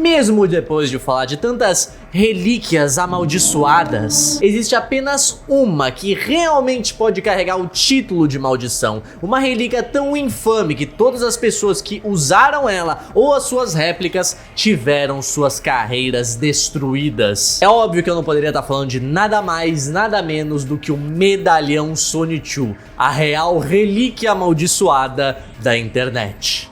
Mesmo depois de falar de tantas relíquias amaldiçoadas, existe apenas uma que realmente pode carregar o título de maldição. Uma relíquia tão infame que todas as pessoas que usaram ela ou as suas réplicas tiveram suas carreiras destruídas. É óbvio que eu não poderia estar falando de nada mais, nada menos do que o Medalhão Sonichu, a real relíquia amaldiçoada da internet.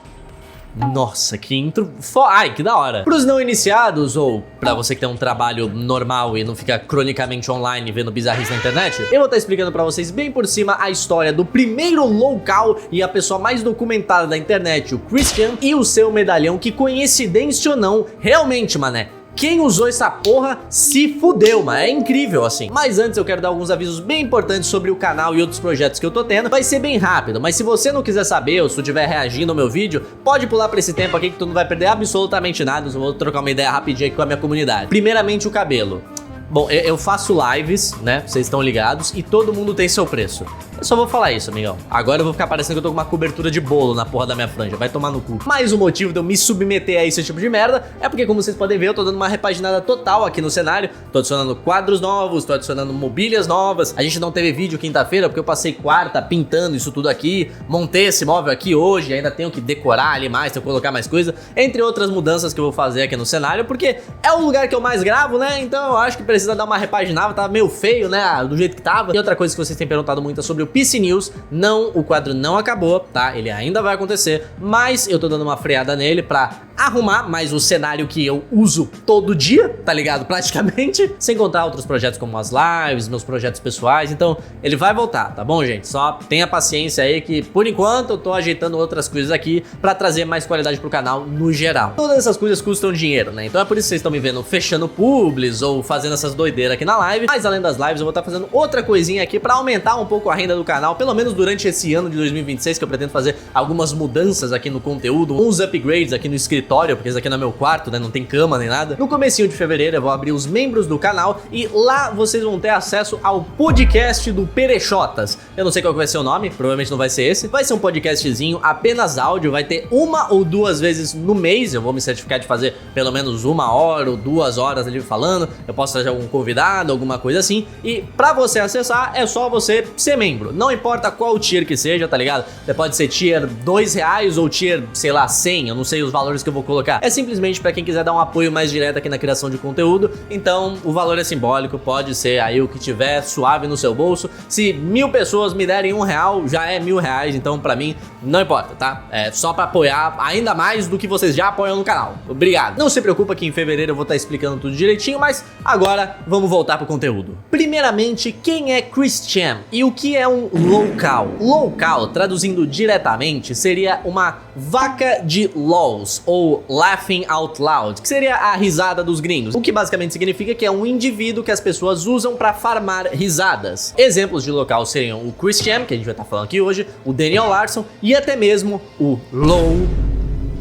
Nossa, que intro... Ai, que da hora. Pros não iniciados, ou pra você que tem um trabalho normal e não fica cronicamente online vendo bizarrice na internet, eu vou estar explicando pra vocês bem por cima a história do primeiro local e a pessoa mais documentada da internet, o Christian, e o seu medalhão, que coincidência ou não, realmente, mané, quem usou essa porra se fudeu, mano. É incrível assim. Mas antes eu quero dar alguns avisos bem importantes sobre o canal e outros projetos que eu tô tendo. Vai ser bem rápido, mas se você não quiser saber ou se tu estiver reagindo ao meu vídeo, pode pular pra esse tempo aqui que tu não vai perder absolutamente nada. Eu vou trocar uma ideia rapidinho aqui com a minha comunidade. Primeiramente, o cabelo. Bom, eu faço lives, né, vocês estão ligados, e todo mundo tem seu preço. Eu só vou falar isso, amigão. Agora eu vou ficar parecendo que eu tô com uma cobertura de bolo na porra da minha franja, vai tomar no cu. Mas o motivo de eu me submeter a esse tipo de merda é porque, como vocês podem ver, eu tô dando uma repaginada total aqui no cenário. Tô adicionando quadros novos, tô adicionando mobílias novas. A gente não teve vídeo quinta-feira porque eu passei quarta pintando isso tudo aqui. Montei esse móvel aqui hoje, ainda tenho que decorar ali mais, tenho que colocar mais coisa. Entre outras mudanças que eu vou fazer aqui no cenário, porque é o lugar que eu mais gravo, né? Então eu acho que precisa dar uma repaginada, tava meio feio, né, do jeito que tava. E outra coisa que vocês têm perguntado muito é sobre o PC News. Não, o quadro não acabou, tá? Ele ainda vai acontecer, mas eu tô dando uma freada nele pra arrumar mais o cenário que eu uso todo dia, tá ligado? Praticamente. Sem contar outros projetos como as lives, meus projetos pessoais. Então, ele vai voltar, tá bom, gente? Só tenha paciência aí que, por enquanto, eu tô ajeitando outras coisas aqui pra trazer mais qualidade pro canal no geral. Todas essas coisas custam dinheiro, né? Então é por isso que vocês estão me vendo fechando publis ou fazendo essas doideiras aqui na live. Mas além das lives, eu vou estar fazendo outra coisinha aqui pra aumentar um pouco a renda do canal, pelo menos durante esse ano de 2026, que eu pretendo fazer algumas mudanças aqui no conteúdo, uns upgrades aqui no escritório, porque esse aqui não é meu quarto, né, não tem cama nem nada. No comecinho de fevereiro eu vou abrir os membros do canal e lá vocês vão ter acesso ao podcast do Perechotas. Eu não sei qual que vai ser o nome, provavelmente não vai ser esse. Vai ser um podcastzinho, apenas áudio, vai ter 1 ou 2 vezes no mês. Eu vou me certificar de fazer pelo menos 1 hora ou 2 horas ali falando. Eu posso trazer algum convidado, alguma coisa assim. E pra você acessar, é só você ser membro. Não importa qual tier que seja, tá ligado? Você pode ser tier R$2 ou tier, sei lá, 100. Eu não sei os valores que eu vou colocar. É simplesmente pra quem quiser dar um apoio mais direto aqui na criação de conteúdo. Então, o valor é simbólico. Pode ser aí o que tiver suave no seu bolso. Se 1000 pessoas me derem R$1, já é R$1000. Então, pra mim, não importa, tá? É só pra apoiar ainda mais do que vocês já apoiam no canal. Obrigado. Não se preocupa que em fevereiro eu vou estar explicando tudo direitinho, mas agora vamos voltar pro conteúdo. Primeiramente, quem é Christian e o que é um local? Local, traduzindo diretamente, seria uma vaca de LOLs, ou Laughing Out Loud, que seria a risada dos gringos, o que basicamente significa que é um indivíduo que as pessoas usam pra farmar risadas. Exemplos de local seriam o Christian, que a gente vai estar falando aqui hoje, o Daniel Larson e até mesmo o Low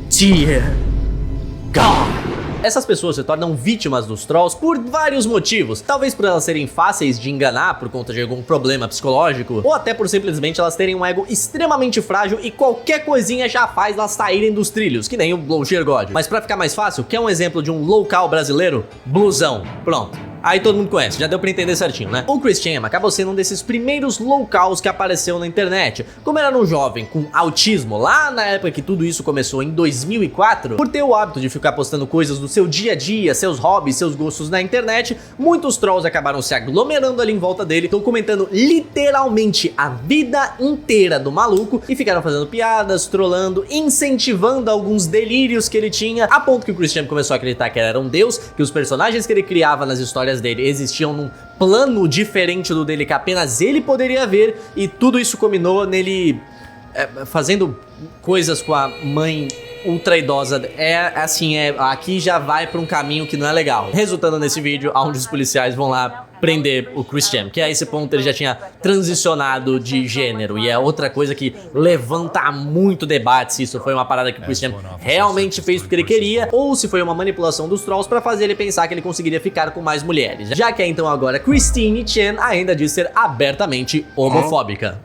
Tier God. Essas pessoas se tornam vítimas dos trolls por vários motivos. Talvez por elas serem fáceis de enganar por conta de algum problema psicológico, ou até por simplesmente elas terem um ego extremamente frágil e qualquer coisinha já faz elas saírem dos trilhos, que nem o Low Tier God. Mas pra ficar mais fácil, quer um exemplo de um local brasileiro? Blusão. Pronto. Aí todo mundo conhece, já deu pra entender certinho, né? O Christian acabou sendo um desses primeiros locals que apareceu na internet. Como era um jovem com autismo, lá na época que tudo isso começou, em 2004, por ter o hábito de ficar postando coisas do seu dia a dia, seus hobbies, seus gostos na internet, muitos trolls acabaram se aglomerando ali em volta dele, documentando literalmente a vida inteira do maluco e ficaram fazendo piadas, trollando, incentivando alguns delírios que ele tinha, a ponto que o Christian começou a acreditar que ele era um deus, que os personagens que ele criava nas histórias dele existiam num plano diferente do dele que apenas ele poderia ver, e tudo isso culminou nele fazendo coisas com a mãe ultra idosa. Aqui já vai pra um caminho que não é legal, resultando nesse vídeo onde os policiais vão lá prender o Christian, que a esse ponto ele já tinha transicionado de gênero, e é outra coisa que levanta muito debate se isso foi uma parada que o Christian realmente fez porque ele queria, ou se foi uma manipulação dos trolls pra fazer ele pensar que ele conseguiria ficar com mais mulheres, já que então agora Christine Chen ainda diz ser abertamente homofóbica.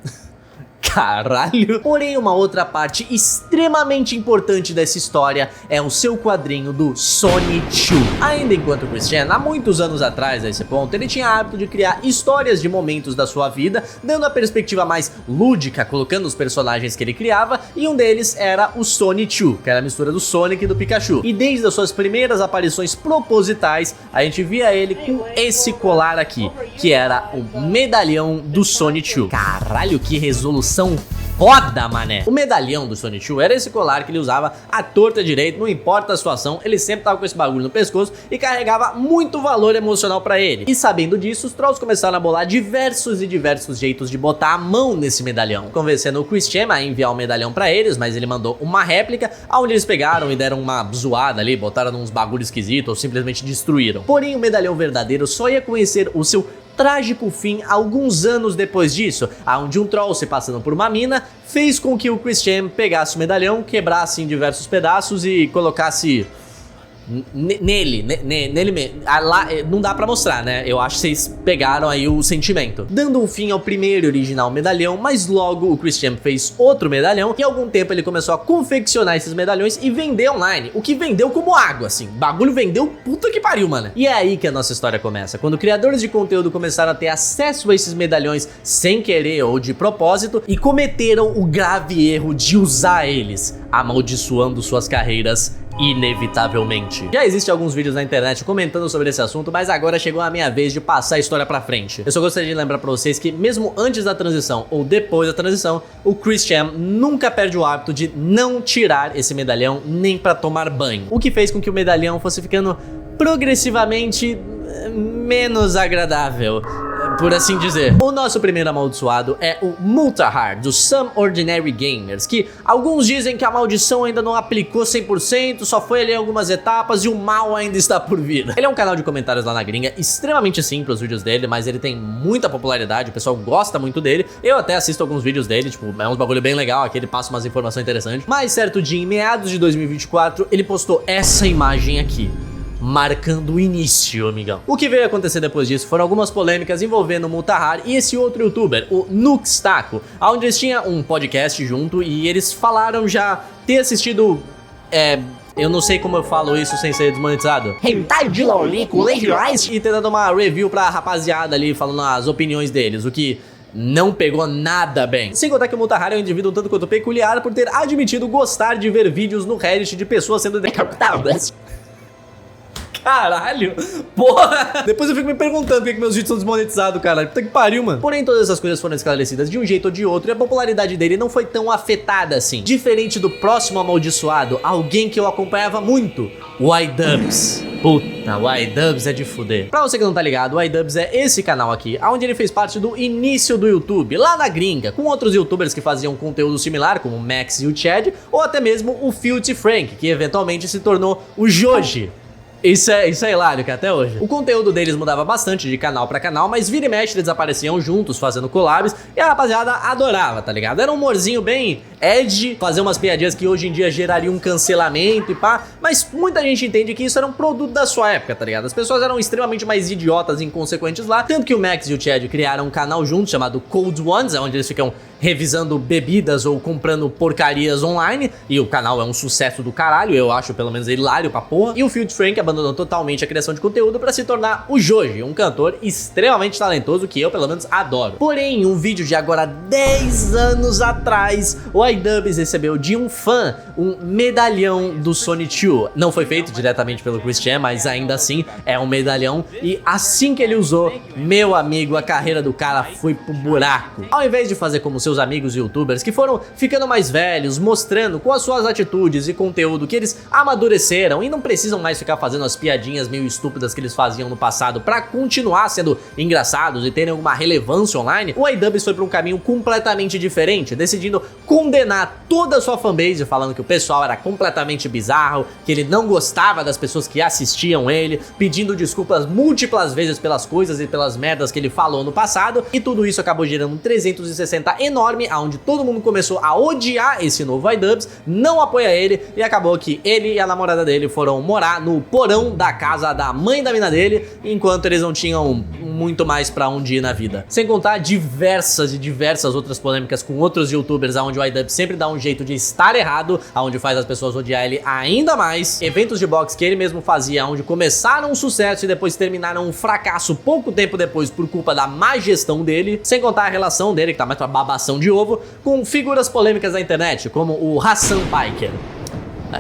Caralho. Porém, uma outra parte extremamente importante dessa história é o seu quadrinho do Sony 2. Ainda enquanto Christian, há muitos anos atrás, a esse ponto, ele tinha hábito de criar histórias de momentos da sua vida, dando a perspectiva mais lúdica, colocando os personagens que ele criava, e um deles era o Sony 2, que era a mistura do Sonic e do Pikachu. E desde as suas primeiras aparições propositais, a gente via ele com esse colar aqui, que era o medalhão do Sony 2. Caralho, que resolução foda, mané! O medalhão do Sony 2 era esse colar que ele usava à torta direito, não importa a situação, ele sempre tava com esse bagulho no pescoço e carregava muito valor emocional pra ele. E sabendo disso, os trolls começaram a bolar diversos jeitos de botar a mão nesse medalhão, convencendo o Christian a enviar o medalhão pra eles, mas ele mandou uma réplica, onde eles pegaram e deram uma zoada ali, botaram uns bagulhos esquisitos ou simplesmente destruíram. Porém, o medalhão verdadeiro só ia conhecer o seu trágico fim alguns anos depois disso, onde um troll se passando por uma mina fez com que o Christian pegasse o medalhão, quebrasse em diversos pedaços e colocasse nele mesmo. Lá não dá pra mostrar, né? Eu acho que vocês pegaram aí o sentimento. Dando um fim ao primeiro e original medalhão, mas logo o Christian fez outro medalhão e há algum tempo ele começou a confeccionar esses medalhões e vender online, o que vendeu como água, assim. Bagulho vendeu, puta que pariu, mano. E é aí que a nossa história começa, quando criadores de conteúdo começaram a ter acesso a esses medalhões sem querer ou de propósito e cometeram o grave erro de usar eles, amaldiçoando suas carreiras inevitavelmente. Já existem alguns vídeos na internet comentando sobre esse assunto, mas agora chegou a minha vez de passar a história pra frente. Eu só gostaria de lembrar pra vocês que mesmo antes da transição ou depois da transição, o Christian nunca perde o hábito de não tirar esse medalhão nem pra tomar banho, o que fez com que o medalhão fosse ficando progressivamente menos agradável, por assim dizer. O nosso primeiro amaldiçoado é o Multahar, do Some Ordinary Gamers, que alguns dizem que a maldição ainda não aplicou 100%, só foi ali em algumas etapas e o mal ainda está por vir. Ele é um canal de comentários lá na gringa, extremamente simples os vídeos dele, mas ele tem muita popularidade, o pessoal gosta muito dele. Eu até assisto alguns vídeos dele, tipo, é um bagulho bem legal, aqui ele passa umas informações interessantes. Mas certo dia, em meados de 2024, ele postou essa imagem aqui, marcando o início, amigão. O que veio acontecer depois disso foram algumas polêmicas envolvendo o Multahar e esse outro youtuber, o Nuxtaco, onde eles tinham um podcast junto e eles falaram já ter assistido, eu não sei como eu falo isso sem ser desmonetizado, hentai de loli com Lady Rice, e ter dado uma review pra rapaziada ali, falando as opiniões deles, o que não pegou nada bem. Sem contar que o Multahar é um indivíduo um tanto quanto peculiar por ter admitido gostar de ver vídeos no Reddit de pessoas sendo decapitadas. Caralho, porra. Depois eu fico me perguntando por que meus vídeos são desmonetizados, caralho. Puta que pariu, mano. Porém, todas essas coisas foram esclarecidas de um jeito ou de outro e a popularidade dele não foi tão afetada assim. Diferente do próximo amaldiçoado, alguém que eu acompanhava muito, o iDubbbz. Puta, o iDubbbz é de fuder. Pra você que não tá ligado, o iDubbbz é esse canal aqui, onde ele fez parte do início do YouTube, lá na gringa, com outros youtubers que faziam conteúdo similar, como o Max e o Chad, ou até mesmo o Filthy Frank, que eventualmente se tornou o Joji. Isso é hilário, que até hoje. O conteúdo deles mudava bastante de canal pra canal, mas vira e mexe eles apareciam juntos fazendo collabs e a rapaziada adorava, tá ligado? Era um humorzinho bem edgy, fazer umas piadinhas que hoje em dia gerariam um cancelamento e pá, mas muita gente entende que isso era um produto da sua época, tá ligado? As pessoas eram extremamente mais idiotas e inconsequentes lá, tanto que o Max e o Chad criaram um canal juntos chamado Cold Ones, onde eles ficam revisando bebidas ou comprando porcarias online, e o canal é um sucesso do caralho, eu acho pelo menos hilário pra porra. E o Filthy Frank abandonou totalmente a criação de conteúdo pra se tornar o Joji, um cantor extremamente talentoso que eu pelo menos adoro. Porém, em um vídeo de agora 10 anos atrás, o iDubbbz recebeu de um fã um medalhão do Sony 2. Não foi feito diretamente pelo Christian, mas ainda assim é um medalhão, e assim que ele usou, meu amigo, a carreira do cara foi pro buraco. Ao invés de fazer como seus amigos youtubers que foram ficando mais velhos, mostrando com as suas atitudes e conteúdo que eles amadureceram e não precisam mais ficar fazendo as piadinhas meio estúpidas que eles faziam no passado pra continuar sendo engraçados e terem alguma relevância online, o iDubbbz foi pra um caminho completamente diferente, decidindo condenar toda a sua fanbase, falando que o pessoal era completamente bizarro, que ele não gostava das pessoas que assistiam ele, pedindo desculpas múltiplas vezes pelas coisas e pelas merdas que ele falou no passado, e tudo isso acabou gerando um 360 enorme, onde todo mundo começou a odiar esse novo iDubbbz, não apoia ele, e acabou que ele e a namorada dele foram morar no porão da casa da mãe da mina dele, enquanto eles não tinham muito mais pra onde ir na vida. Sem contar diversas outras polêmicas com outros youtubers, onde o iDub sempre dá um jeito de estar errado, onde faz as pessoas odiar ele ainda mais. Eventos de boxe que ele mesmo fazia, onde começaram um sucesso e depois terminaram um fracasso pouco tempo depois por culpa da má gestão dele. Sem contar a relação dele, que tá mais pra babação de ovo, com figuras polêmicas da internet, como o Hassan Piker,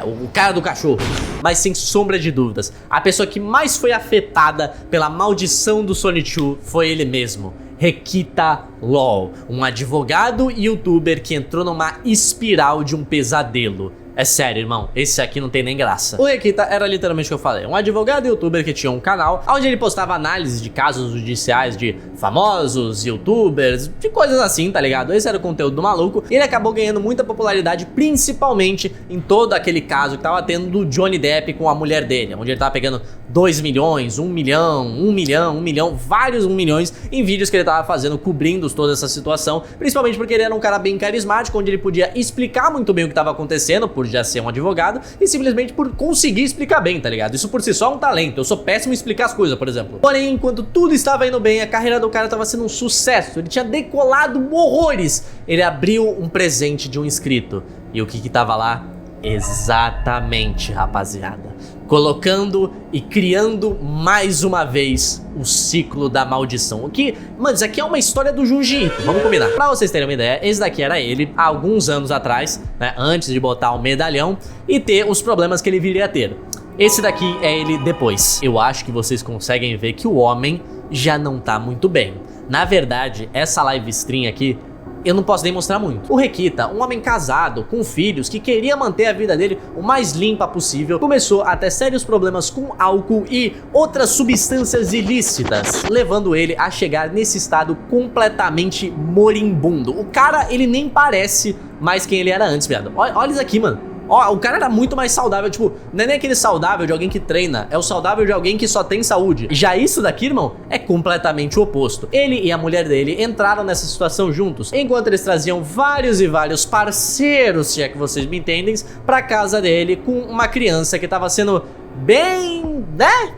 o cara do cachorro. Mas sem sombra de dúvidas, a pessoa que mais foi afetada pela maldição do Sonichu foi ele mesmo, Requita Lol, um advogado e youtuber que entrou numa espiral de um pesadelo. É sério, irmão, esse aqui não tem nem graça. O Requita era literalmente o que eu falei, um advogado e youtuber que tinha um canal onde ele postava análises de casos judiciais de famosos, youtubers, de coisas assim, tá ligado? Esse era o conteúdo do maluco, e ele acabou ganhando muita popularidade, principalmente em todo aquele caso que tava tendo do Johnny Depp com a mulher dele, onde ele tava pegando 2 milhões, 1 milhão, 1 milhão, 1 milhão, vários 1 milhões em vídeos que ele tava fazendo, cobrindo toda essa situação, principalmente porque ele era um cara bem carismático, onde ele podia explicar muito bem o que tava acontecendo, por já ser um advogado, e simplesmente por conseguir explicar bem, tá ligado? Isso por si só é um talento, eu sou péssimo em explicar as coisas, por exemplo. Porém, enquanto tudo estava indo bem, a carreira do cara tava sendo um sucesso, ele tinha decolado horrores, ele abriu um presente de um inscrito, e o que tava lá? Exatamente, rapaziada, colocando e criando mais uma vez o ciclo da maldição. O que, mano, isso aqui é uma história do Jiu-Jitsu, vamos combinar. Pra vocês terem uma ideia, esse daqui era ele há alguns anos atrás, né, antes de botar o medalhão e ter os problemas que ele viria a ter. Esse daqui é ele depois. Eu acho que vocês conseguem ver que o homem já não tá muito bem. Na verdade, essa live stream aqui eu não posso nem mostrar muito. O Requita, um homem casado, com filhos, que queria manter a vida dele o mais limpa possível, começou a ter sérios problemas com álcool e outras substâncias ilícitas, levando ele a chegar nesse estado completamente moribundo. O cara, ele nem parece mais quem ele era antes, viado. Olha isso aqui, mano. Ó, o cara era muito mais saudável, tipo, não é nem aquele saudável de alguém que treina, é o saudável de alguém que só tem saúde. Já isso daqui, irmão, é completamente o oposto. Ele e a mulher dele entraram nessa situação juntos, enquanto eles traziam vários e vários parceiros, se é que vocês me entendem, pra casa dele com uma criança que tava sendo bem, né?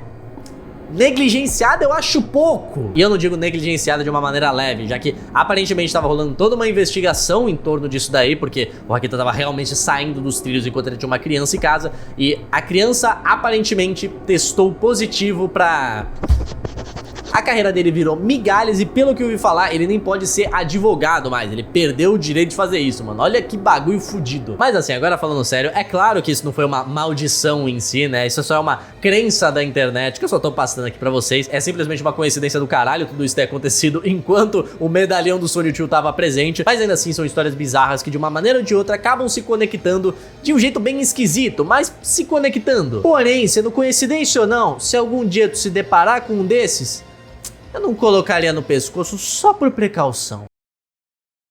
Negligenciada eu acho pouco. E eu não digo negligenciada de uma maneira leve, já que aparentemente estava rolando toda uma investigação em torno disso daí, porque o Requita estava realmente saindo dos trilhos enquanto ele tinha uma criança em casa, e a criança aparentemente testou positivo pra... A carreira dele virou migalhas e, pelo que eu ouvi falar, ele nem pode ser advogado mais. Ele perdeu o direito de fazer isso, mano. Olha que bagulho fudido. Mas assim, agora falando sério, é claro que isso não foi uma maldição em si, né? Isso só é uma crença da internet que eu só tô passando aqui pra vocês. É simplesmente uma coincidência do caralho tudo isso ter acontecido enquanto o medalhão do Sonichu tava presente. Mas ainda assim, são histórias bizarras que, de uma maneira ou de outra, acabam se conectando de um jeito bem esquisito, mas se conectando. Porém, sendo coincidência ou não, se algum dia tu se deparar com um desses, eu não colocaria no pescoço só por precaução.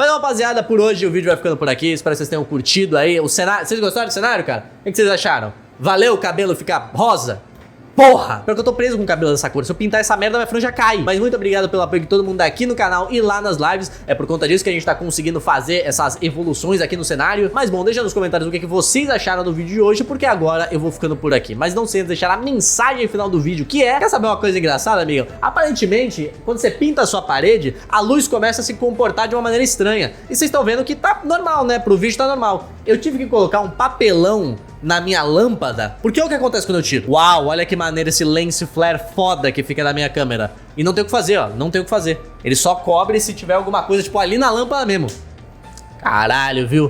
Mas rapaziada, por hoje o vídeo vai ficando por aqui. Espero que vocês tenham curtido aí o cenário. Vocês gostaram do cenário, cara? O que vocês acharam? Valeu o cabelo ficar rosa? Porra! Pior que eu tô preso com o cabelo dessa cor. Se eu pintar essa merda, minha franja cai. Mas muito obrigado pelo apoio de todo mundo aqui no canal e lá nas lives. É por conta disso que a gente tá conseguindo fazer essas evoluções aqui no cenário. Mas bom, deixa nos comentários o que vocês acharam do vídeo de hoje, porque agora eu vou ficando por aqui. Mas não sei deixar a mensagem final do vídeo, que é... Quer saber uma coisa engraçada, amigo? Aparentemente, quando você pinta a sua parede, a luz começa a se comportar de uma maneira estranha. E vocês estão vendo que tá normal, né? Pro vídeo tá normal. Eu tive que colocar um papelão na minha lâmpada, porque é o que acontece quando eu tiro. Uau, olha que maneiro esse lens flare foda que fica na minha câmera. E não tem o que fazer, ó, não tem o que fazer. Ele só cobre se tiver alguma coisa, tipo, ali na lâmpada mesmo. Caralho, viu?